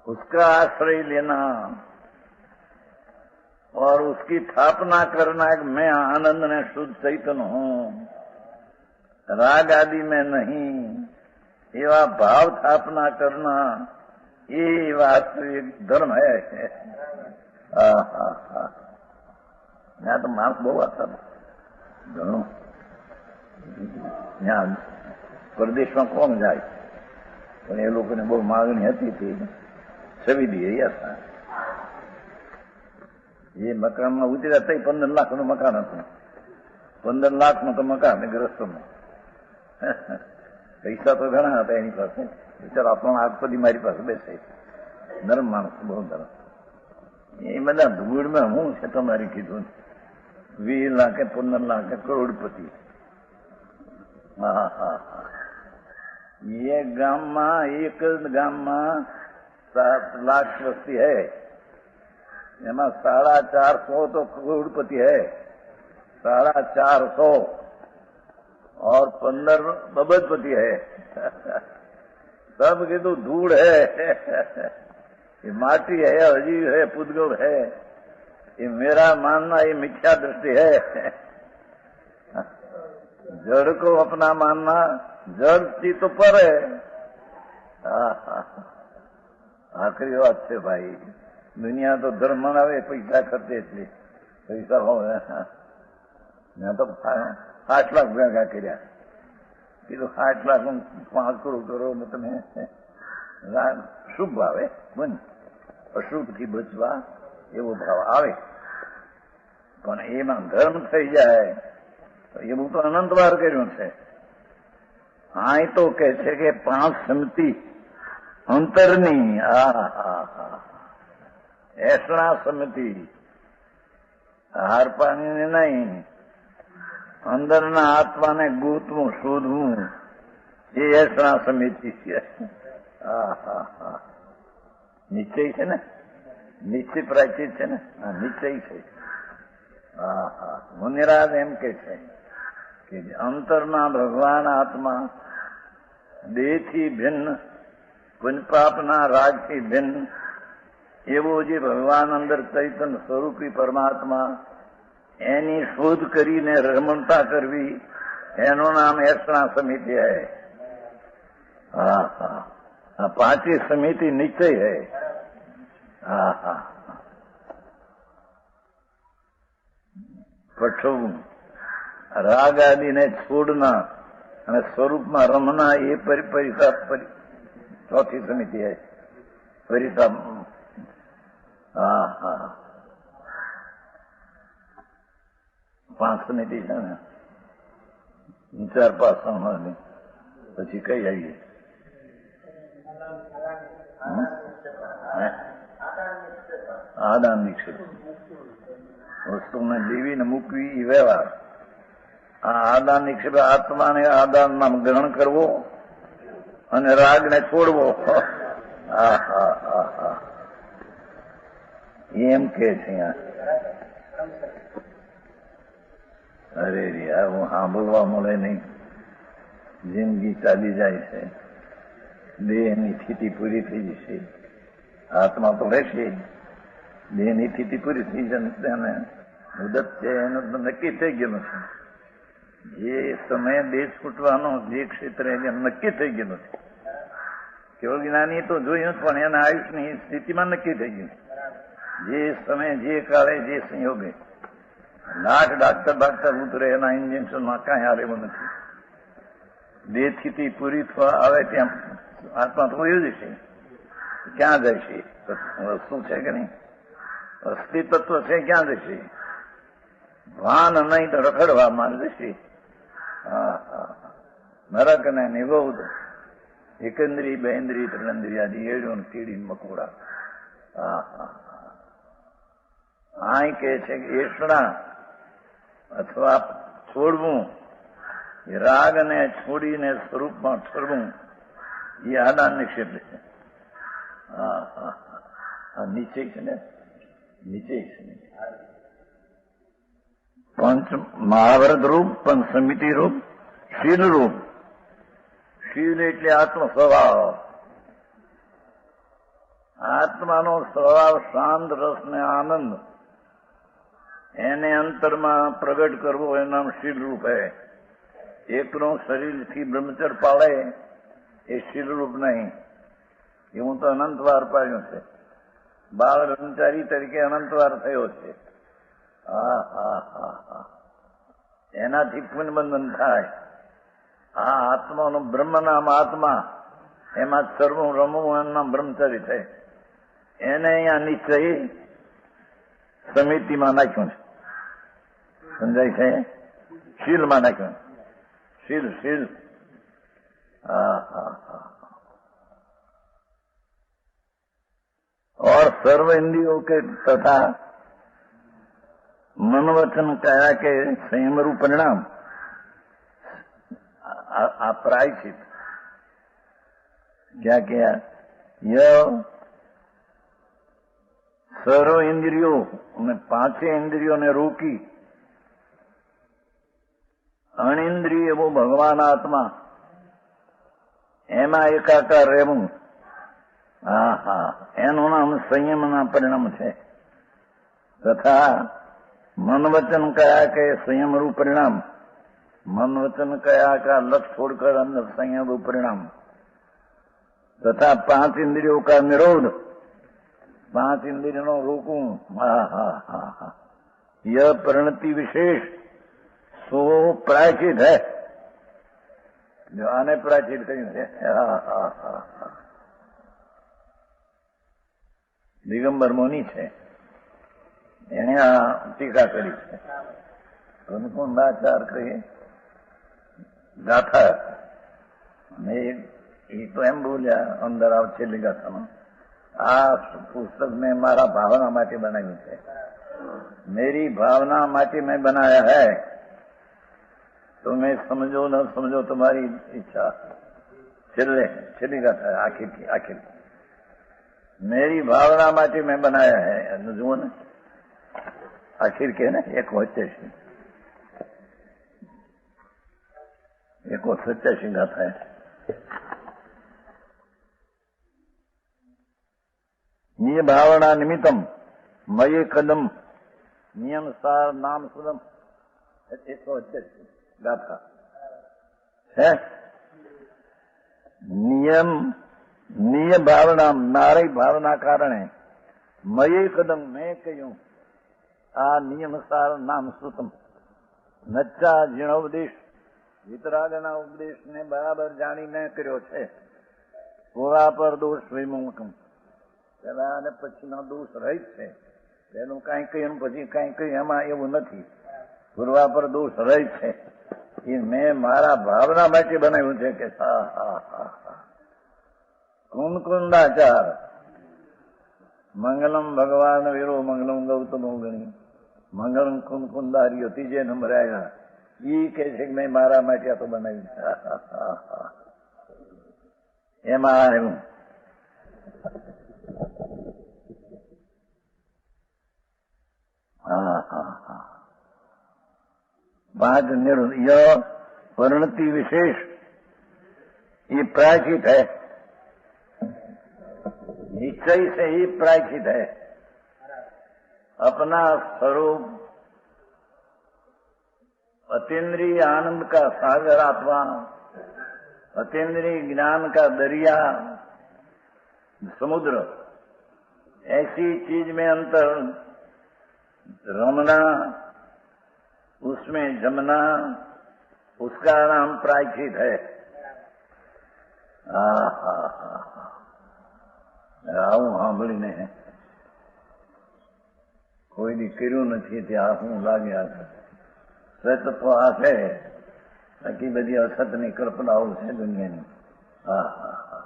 Speaker 1: उसका आश्रय लेना और उसकी स्थापना करना कि मैं आनंद ने शुद्ध चैतन्य हूं, राग आदि में नहीं, एवा भाव स्थापना करना ये वास्तविक धर्म है. यहाँ तो मार्क्स बहुत आता था घणो. यहाँ परदेशમાં કોણ જાય પણ એ લોકોને બહુ માગણી હતી તે છવી દે હતા. એ મકાનમાં ઉતર્યા તઈ 15 લાખનું મકાન હતું. 15 લાખનું તો મકાન ગ્રસ્તનું. પૈસા તો ઘણા હતા એની પાસે. બિચારો આપણો આગ પછી મારી પાસે બેસે. નરમ માણસ, બહુ નરમ. એ બધા ધૂળમાં હું છે તમારી કીધું 20 લાખ 15 લાખ કરોડપતિ. ये ગામમાં એક જ ગામમાં 7 લાખ વસ્તી है, એમાં 450 तो करोड़पति है, 450 और 15 बबदपति है. सब के तो धूड़ है, ये माटी है, अजीब है, पुद्गल है. ये मेरा मानना ये मिथ्या दृष्टि है. जड़ को अपना मानना, जड़ चीज तो पर है. आखिरी बात है भाई, दुनिया तो धर्म मनावे पैसा खर्चे એટલે પૈસા હોય. મેં તો 8 લાખ ભેગા કર્યા. કીધું 8 લાખ 5 કરોડ કરો ને તમે શુભ આવે બન, અશુભથી બચવા એવો ભાવ આવે. પણ એમાં ધર્મ થઈ જાય એવું તો અનંત વાર કર્યું છે. આ તો કે છે કે 5 સમિતિ અંતરની, એસણા સમિતિ, હાર પાણીને નહીં, અંદરના આત્માને ગોતવું, શોધવું, એ એસણા સમિતિ છે. નિશ્ચય છે ને, નિશ્ચય પ્રાચિત છે ને, નિશ્ચય છે. મુનિરાજ એમ કે છે કે અંતરના ભગવાન આત્મા દેહથી ભિન્ન, પુણ્યપાપના રાગથી ભિન્ન એવો જે ભગવાન અંદર ચૈતન્ય સ્વરૂપી પરમાત્મા, એની શોધ કરીને રમણતા કરવી, એનું નામ એસણા સમિતિ है. આ 5 સમિતિ નિશ્ચય है. પઠવું, રાગ આદિને છોડના અને સ્વરૂપમાં રમના, એ પરિતાપ ચોથી સમિતિ है. પરિતાપ 5 સમિતિ છે ને, 4-5 સમાજની. પછી કઈ આવીએ? આદાન નિક્ષેપ, વસ્તુને દેવીને મૂકવી એ વ્યવહાર. આ આદાન નિક્ષેપ, આત્માને આદાનમાં ગ્રહણ કરવો અને રાગને છોડવો. એમ કે છે. અરે યાર, હું સાંભળવા મળે નહીં. જિંદગી ચાલી જાય છે, દેહની સ્થિતિ પૂરી થઈ જશે, આત્મા તો રહેશે. દેહની સ્થિતિ પૂરી થઈ જશે, મુદત છે એનું તો નક્કી થઈ ગયેલું છે. જે સમયે દેહ છૂટવાનો જે ક્ષેત્ર એમ નક્કી થઈ ગયેલું છે. કેવળ જ્ઞાની તો જોયું પણ એના આયુષની સ્થિતિમાં નક્કી થઈ ગયું. જે સમય, જે કાળે, જે સંયોગે લાખ ડાક્ટર ઉતરે, એના ઇન્જેક્શનમાં કાંઈ હારેવું નથી. દેહ સ્થિતિ પૂરી થવા આવે ત્યાં આત્મા તો હોય જશે. ક્યાં જશે? વસ્તુ છે કે નહીં? અસ્તિત્વ છે, ક્યાં જશે? ભાન નહીં તો રખડવા માં જશે. નરક ને નિબોધ એકેન્દ્રી બેન્દ્રી ત્રિનેન્દ્રિયાદી એડું કીડી મકોડા. આ કે છે કે એષણા અથવા છોડવું, રાગ ને છોડીને સ્વરૂપમાં ઠરવું એ આડા નિક્ષેપ છે. નીચે છે ને, નીચે છે પંચ મહાવ્રત રૂપ, પંચ સમિતિ રૂપ, શીલ રૂપ. શીલ એટલે આત્મ સ્વભાવ. આત્માનો સ્વભાવ શાંત રસ ને આનંદ, એને અંતરમાં પ્રગટ કરવો એનું નામ શીલ રૂપ હે. એકનો શરીરથી બ્રહ્મચર્ય પાળે એ શીલ રૂપ નહીં. એવું તો અનંતવાર પાડ્યું છે. બાળ બ્રહ્મચારી તરીકે અનંતવાર થયો છે. એનાથી પુનબંધન થાય. આ આત્માનો બ્રહ્મ નામ આત્મા, એમાં સર્વું રમવું એનું નામ બ્રહ્મચારી થાય. એને અહીંયા નિશ્ચય સમિતિમાં નાખ્યું છે. સમજાય છે? શીલમાં નાખ્યું. शील शील और सर्व इंद्रियों के तथा मन वचन काया के संयम रूप परिणाम अप्रायश्चित. क्या किया? यह सर्व इंद्रियों में पांचे इंद्रियों ने रोकी. અણિન્દ્રિય એવો ભગવાન આત્મા, એમાં એકાકાર રહેવું. એનું નામ સંયમના પરિણામ છે. તથા મન વચન કયા કે संयम रूप परिणाम. मन वचन कया का लक्ष्य छोड़कर अंदर संयम रूप परिणाम. तथा 5 इंद्रियों का निरोध, 5 इंद्रियों रोकूं. यह परिणति विशेष तो प्रायचित है. जो आने प्रायचित કહ્યું છે. દિગંબર મુનિ છે, એને આ ટીકા કરી છે. કુંદાચાર કહીએ ગાથા. એ તો એમ બોલ્યા અંદર આવ છેલ્લી ગાથામાં, આ પુસ્તક મેં મારા ભાવના માટે બનાવ્યું છે. मेरी भावना માટે મેં बनाया है. तो मैं समझो न समझो तुम्हारी इच्छा. छेल्ली गाथा है आखिर की. आखिर मेरी भावना માટે मैं बनाया है. जुओ ने आखिर के ना एक वच्चे છે, एक सच्चा गाथा है. ये भावना निमित्तम मये कदम नियम सार नाम सुदम. 128 गाथा है. नियम निय भावना मारी भावना कारणे मये कदम मैं कहूं आ नियम सार नाम सुतम. नच्चा जीर्णोपदेश वितरागना उपदेश ने बराबर जानी मैं कर्यो छे. पूरा पर दोष विमुक्तम. પેલા અને પછીનો દોષ રહિત છે. પેલું કાંઈ કહ્યું પછી કાંઈ કહ્યું એમાં એવું નથી. પૂર્વા પર દોષ રહિત છે. એ મેં મારા ભાવના માટે બનાવ્યું છે કે કુંદાચાર મંગલમ ભગવાન વીરો મંગલમ ગૌતમ ગણી મંગલમ કુંદારીઓ ત્રીજે નંબરે આવ્યા. એ કે છે કે મેં મારા માટે આ તો બનાવ્યું છે. એમાં આવ્યું. पांच यह परिणति विशेष ये प्रायश्चित है. निश्चय से ही प्रायश्चित है. अपना स्वरूप अतीन्द्रिय आनंद का सागर अथवा अतीन्द्रिय ज्ञान का दरिया समुद्र, ऐसी चीज में अंतर रमना, उसमें जमना, उसका नाम प्रायश्चित है. આવું સાંભળીને કોઈ દી કર્યું નથી ત્યાં હું લાગ્યા છે. તત્વ આ છે બાકી બધી અસતની કલ્પનાઓ છે દુનિયાની. હા હા હા.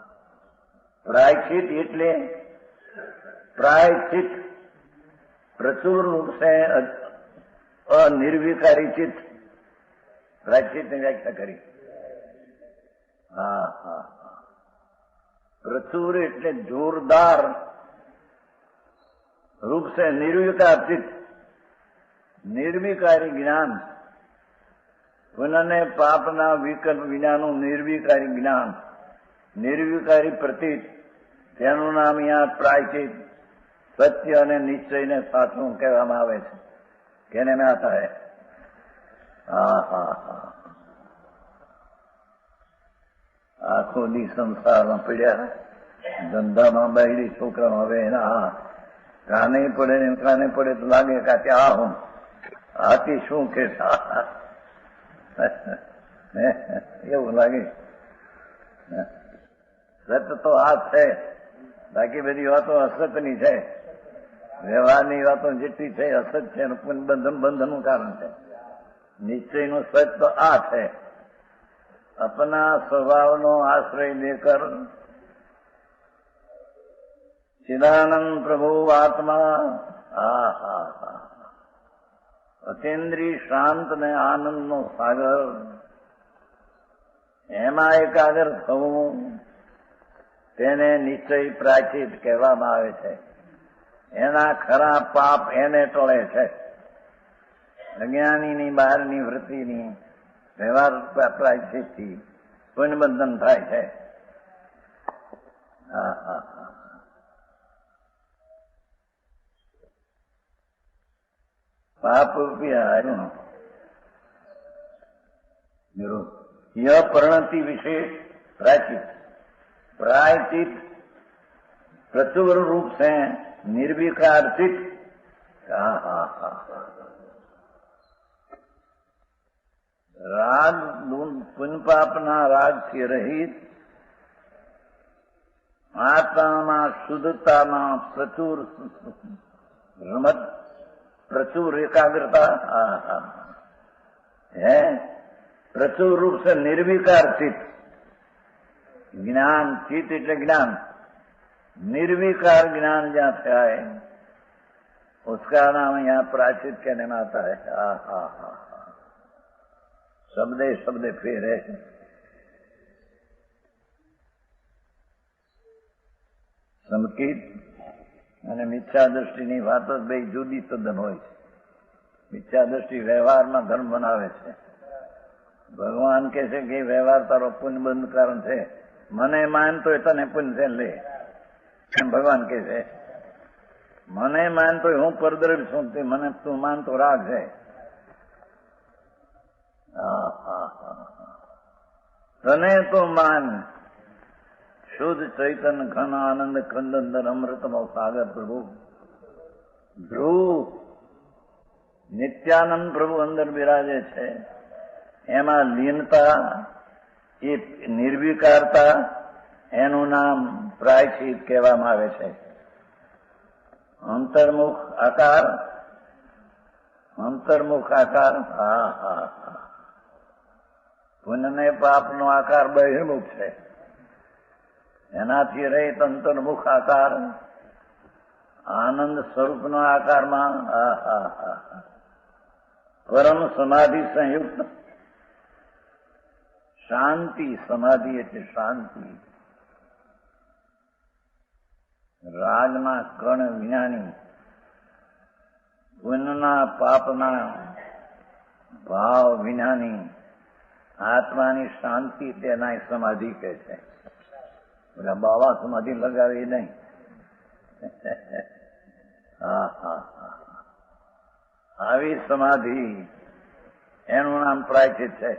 Speaker 1: પ્રાયશ્ચિત એટલે પ્રાયશ્ચિત પ્રચુર રૂપ से અનિર્વિકારી ચિત્ત. પ્રાયશ્ચિતની વ્યાખ્યા કરી. હા હા હા. પ્રચુર એટલે જોરદાર રૂપ से निर्विकार चित्त, નિર્વિકારી જ્ઞાન, પુનઃને પાપના વિકલ્પ વિનાનું નિર્વિકારી જ્ઞાન, નિર્વિકારી પ્રતીત, તેનું નામ અહીંયા પ્રાયશ્ચિત, સત્ય અને નિશ્ચયને સાચું કહેવામાં આવે છે. કેને ના થાય? હા હા હા. આખો દી સંસારમાં પડ્યા, ધંધામાં બહેરી છોકરામાં હવે એના કાને પડે ને કાને પડે તો લાગે કે ત્યાં હું આથી શું કે એવું લાગે. સત્ય તો આ છે, બાકી બધી વાતો અસતની છે. વ્યવહારની વાતો જેટલી છે અસત છે, બંધનનું કારણ છે. નિશ્ચયનું સત્ય તો આ છે. अपना स्वभावનો આશ્રય લેકર ચિદાનંદ પ્રભુ આત્મા અતિન્દ્રિય શાંત ને આનંદનો સાગર, એમાં એકાગ્ર થવું તેને નિશ્ચય પ્રાયશ્ચિત કહેવામાં આવે છે. એના ખરા પાપ એને ટળે છે. અજ્ઞાનીની બહારની વૃત્તિની વ્યવહાર પ્રાયશ્ચિતથી પુણ્યબંધન થાય છે. પાપ રૂપિયા યહ પરિણતિ વિશેષ प्रायश्चित. प्रायश्चित प्रचुर रूप से निर्विकार चित. राग पुण्य पापना राग से रहित आत्मा शुद्धताમાં પ્રચુર રમત, प्रचुर एकाग्रता है, प्रचुर रूप से निर्विकार चित. ज्ञान चित એટલે ज्ञान, निर्विकार ज्ञान जहाँ से आए उसका नाम यहाँ प्रायश्चित कहने में आता है. शब्दे शब्दे फेर है. સંકેત અને મિથ્યા દ્રષ્ટિની વાતો બે જુદી તદ્દન હોય છે. મિથ્યા દ્રષ્ટિ વ્યવહારમાં ધર્મ બનાવે છે. ભગવાન કહે છે કે વ્યવહાર તારો પુણ્યબંધ કારણ છે, મને માનતો તને પુણ્ય છે લે, એમ ભગવાન કહે છે. મને માનતો હું પરદ્રવ્ય છું, મને તું માનતો રાગ છે. તને તો માન શુદ્ધ ચૈતન ઘન આનંદ ખંડન અમૃતનો સાગર પ્રભુ ધ્રુવ નિત્યાનંદ પ્રભુ અંદર બિરાજે છે. એમાં લીનતા, એ નિર્વિકારતા, એનું નામ પ્રાયશ્ચિત કહેવામાં આવે છે. અંતર્મુખ આકાર, અંતર્મુખ આકાર. પુણ્ય ને પાપનો આકાર બહિર્મુખ છે. એનાથી રહિત અંતર્મુખ આકાર, આનંદ સ્વરૂપનો આકારમાં પરમ સમાધિ સંયુક્ત શાંતિ. સમાધિ એટલે શાંતિ. રાગના કણ વિનાની, પુણ્યના પાપના ભાવ વિનાની આત્માની શાંતિ તેના સમાધિ કહે છે. બધા બાવા સમાધિ લગાવી નહીં. આવી સમાધિ એનું નામ પ્રાયશ્ચિત છે.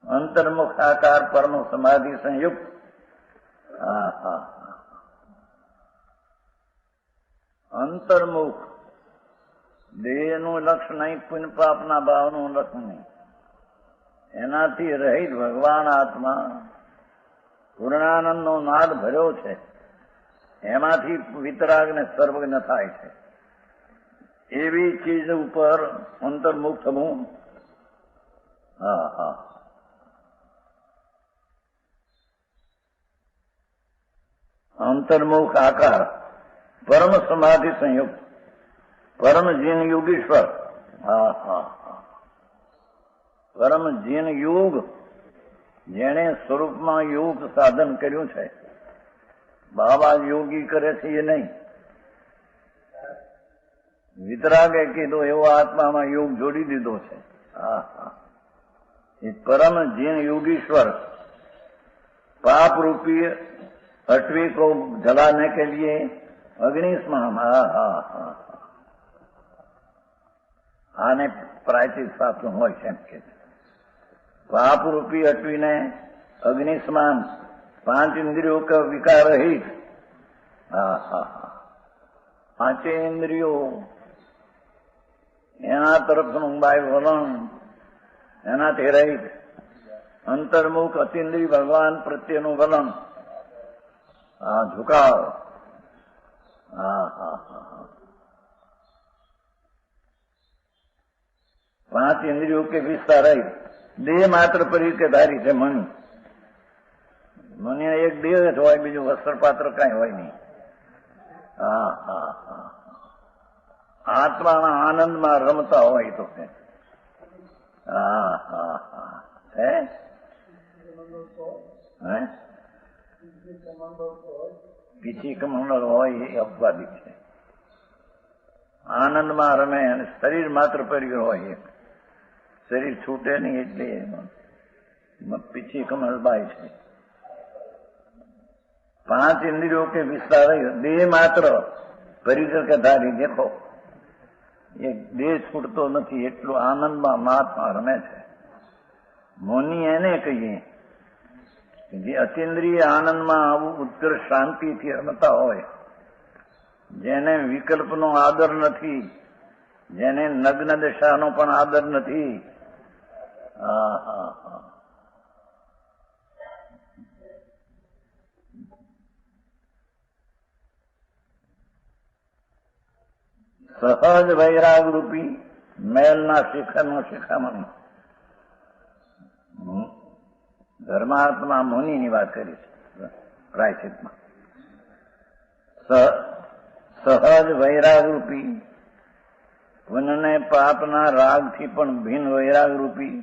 Speaker 1: અંતર્મુખ આકાર પરમ સમાધિ સંયુક્ત. અંતર્મુખ દેહનું લક્ષ નહીં, પુણ્ય પાપના ભાવનું લક્ષ નહીં. એનાથી રહિત ભગવાન આત્મા પૂર્ણાનંદનો નાદ ભર્યો છે, એમાંથી વિતરાગ ને સર્વજ્ઞ થાય છે. એવી ચીજ ઉપર અંતર્મુખ થવું. હા હા, અંતર્મુખ આકાર, પરમ સમાધિ સંયુક્ત, પરમ જીન યુગીશ્વર. હા હા હા, પરમ જીન યુગ, જેણે સ્વરૂપમાં યોગ સાધન કર્યું છે. બાબા યોગી કરે છે એ નહીં, વિતરાગે કીધું એવો આત્મામાં યોગ જોડી દીધો છે. હા હા, એ પરમ જીન योगीश्वर पाप रूपी अटवी को जलाने के लिए अग्निस्नान. હા હા હા, આને પ્રાયચિત શાસ્ત્ર હોય છે એમ કે पाप रूपी अटवीने अग्निस्नान, 5 इंद्रियों का विकार रहित. હા હા હા, 5 इंद्रियों એના તરફનું બાય વલણ એનાથી રહિત, અંતર્મુખ અતિન્દ્રિય ભગવાન પ્રત્યેનું વલણ, હા ઝુકાવ. હા હા હા, 5 इंद्रियों के विस्तार रहित, देह मात्र परी के धारी છે મન. મને એક દેહ જ હોય, બીજું વસ્ત્ર પાત્ર કઈ હોય નહીં. હા હા હા, આત્માના આનંદમાં રમતા હોય તો કે. હા હા હા, હે હે પીછી કમંડળ હોય એ અપવાદિક છે. આનંદમાં રમે અને શરીર માત્ર પર્યું હોય, શરીર છૂટે નહીં એટલે પીછી કમંડળ બાય છે. 5 इंद्रियों के विस्तार, देह मात्र परिकर के धारी. देखो, એ દેહ છૂટતો નથી, એટલું આનંદમાં મહાત્મા રમે છે. મૌની એને કહીએ જે અતિન્દ્રિય આનંદમાં આવું ઉત્કર્ષ શાંતિથી રમતા હોય, જેને વિકલ્પનો આદર નથી, જેને નગ્ન દશાનો પણ આદર નથી. હા હા હા, સહજ વૈરાગ રૂપી મેલના શિખરનો શિખામણી. ધર્માત્મા મુનિની વાત કરી છે પ્રાયશ્ચિતમાં. સહજ વૈરાગ રૂપી, પુનઃને પાપના રાગથી પણ ભિન્ન વૈરાગ રૂપી,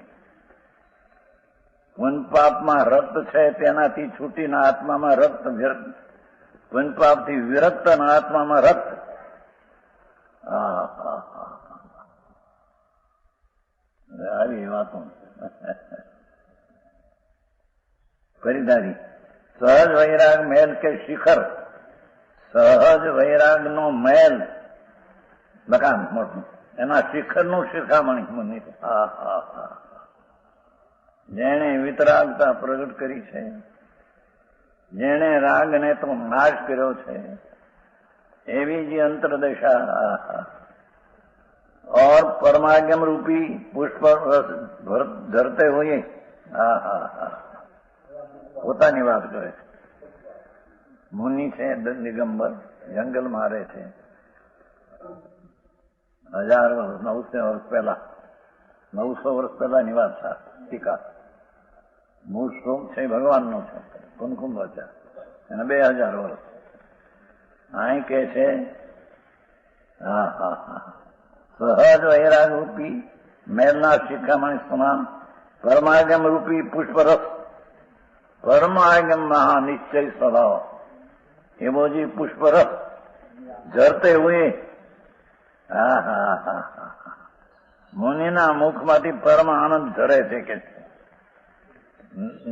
Speaker 1: પુન પાપમાં રક્ત છે તેનાથી છૂટીને આત્મામાં રક્ત, પુન પાપથી વિરક્ત આત્મામાં રક્ત. આવી વાતો ફરીદારી. સહજ વૈરાગ મેલ કે શિખર, સહજ વૈરાગ નો મેલ મકાન મોટું, એના શિખરનું શિખામણી મને. હા હા હા, જેણે વિતરાગતા પ્રગટ કરી છે, જેણે રાગને તો નાશ કર્યો છે, એવી जी अंतरदशा. और परमागम रूपी पुष्प रस धरते हुए. હા હા હા, પોતાની વાત કરે છે. મુનિ છે દિગંબર, જંગલમાં રહે છે. 1000 વર્ષ 900 વર્ષ પહેલા, 900 વર્ષ પહેલાની વાત છે. ટીકા મૂળ શ્લોક છે ભગવાનનો છે, કુમકુમ વચા, એને 2000 વર્ષ. અહીં કે છે હા હા હા, સહજ વૈરાગ રૂપી મેલના શિખામણી સમાન, પરમાગમ રૂપી પુષ્પરસ, પરમાગમ મહાનિશ્ચય સ્વભાવ, એવો જે પુષ્પરસ ઝરતે હુએ. હા હા હા હા, મુનિના મુખમાંથી પરમ આનંદ ઝરે છે કે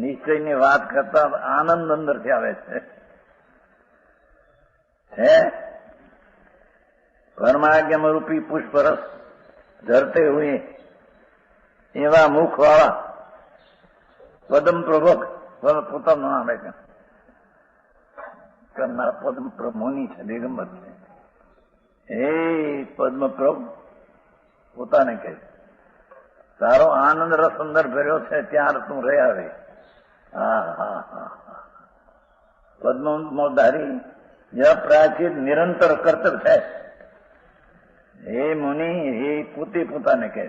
Speaker 1: નિશ્ચયની વાત કરતા આનંદ અંદરથી આવે છે. પરમાગમ રૂપી પુષ્પરસ ઝરતે હુએ, એવા મુખ વાળા પદમ પ્રભક, પોતાનું નામ કરનાર પદ્મ મુનિ છે, દિગંબર છે. હે પદ્મપ્રભ, પોતાને કહે તારો આનંદ રસ અંદર ભર્યો છે, ત્યાં તું રહી આવે. હા હા હા, पद्मोधारी यह प्राचीन निरंतर कर्तव्य है। हे मुनि, हे पुति पुताने के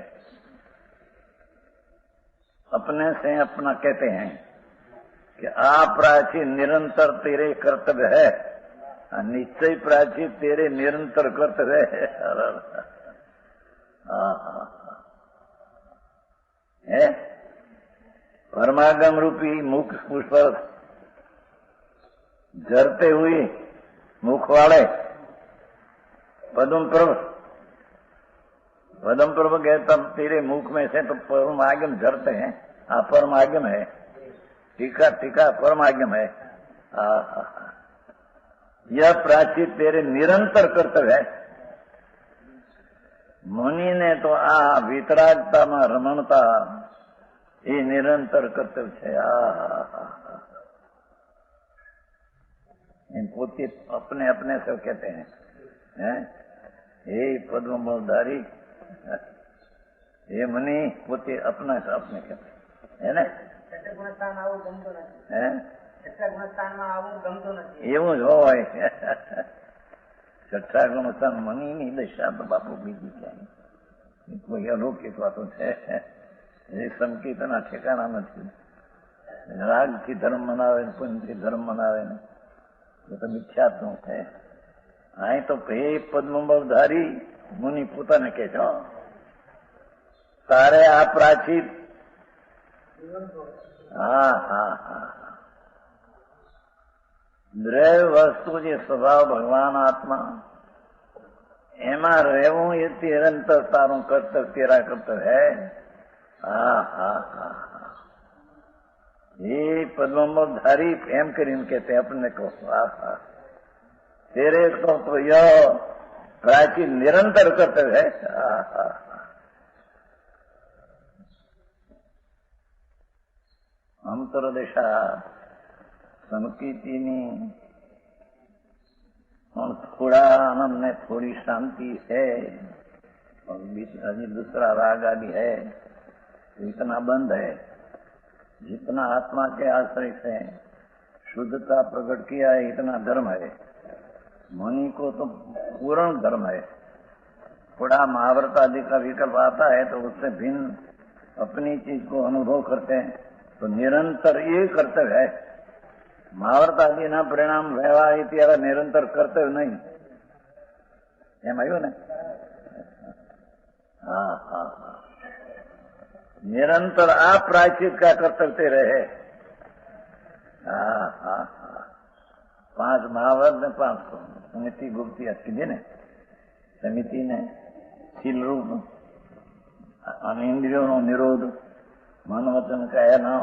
Speaker 1: अपने से अपना कहते हैं कि आप प्राचीन निरंतर तेरे कर्तव्य है, निश्चय प्राचीन तेरे निरंतर कर्तव्य है। परमागम रूपी मुख पुष्प झरते हुए मुख वाले पद्म प्रभ गए तब तेरे मुख में से तो परमागम झरते हैं। परमागम है, टीका टीका परमागम है। यह प्राचीन तेरे निरंतर कर्तव्य है। मुनि ने तो वितरागता में रमणता ये निरंतर कर्तव्य है। पोते अपने अपने से कहते हैं, हे पद्मधारी, हे मुनि, पोते अपना से अपने कहते है ने। એવું જ હોય। છઠ્ઠા ગુણસ્થાન મનીની દશા તો બાપુ બીજી ક્યાંય કોઈ અલૌકિક વાતો છે। એ સંકેતના ઠેકાણા નથી। રાગથી ધર્મ મનાવે, પુણ્યથી ધર્મ મનાવે ને એ તો મિથ્યાત્વ છે। અહીં તો હે પદ્મધારી મુનિ પોતાને કે છો, તારે આ પ્રાચીન દ્રવ્ય વસ્તુ જે સ્વભાવ ભગવાન આત્મા એમાં રહેવું એ નિરંતર તારું કર્તવ્ય, તેરા કર્તવ્ય है। ये पद्मधारी एम करीन कहते अपने को, तेरे तो यह प्राचीन निरंतर कर्तव्य है। અંતરદશા સમકીતીની और थोड़ा आनंद में थोड़ी शांति है और अभी दूसरा राग आदि है, तो इतना बंद है। जितना आत्मा के आश्रय से शुद्धता प्रकट किया है इतना धर्म है। मुनि को तो पूर्ण धर्म है। थोड़ा महाव्रत आदि का विकल्प आता है तो उससे भिन्न अपनी चीज को अनुभव करते हैं, तो निरंतर ये कर्तव्य है। महाव्रत आदि ना परिणाम રહેવા એ ત્યારે નિરંતર કર્તવ્ય નહીં, એમ આવ્યું ને। निरंतर आप प्रायश्चित का कर्तव्य रहे। 5 महाव्रत ने 5 समिति गुप्ती कीधी ने। समिति ने शील रूप અને ઇન્દ્રિયોનો નિરોધ, મન વચન કાયાનો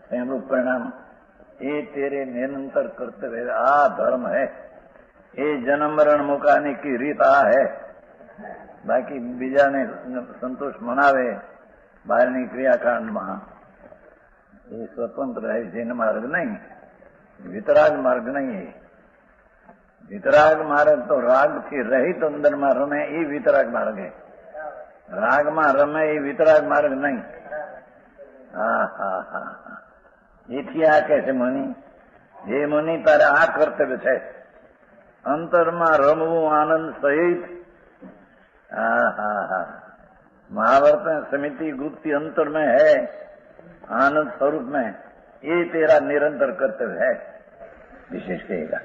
Speaker 1: સંયમ પરિણામ, ये तेरे निरंतर कर्तव्य धर्म है। ये जन्म मरण मुकाने की रीत है। बाकी बीजा ने संतोष मनावे बाहरनी क्रियाकांड में ये स्वतंत्र है। जैन मार्ग नहीं, वितराग मार्ग नहीं है। वितराग मार्ग तो राग की रहित अंदर में रमे ये वितराग मार्ग है। राग में रमे ये वितराग मार्ग नहीं। એથી આ કહે છે મુનિ, હે મુનિ તારે આ કર્તવ્ય છે, અંતરમાં રમવું આનંદ સહિત। महाभारत में समिति गुप्ती अंतर में है, आनंद स्वरूप में, ये तेरा निरंतर कर्तव्य है। विशेष कहेगा।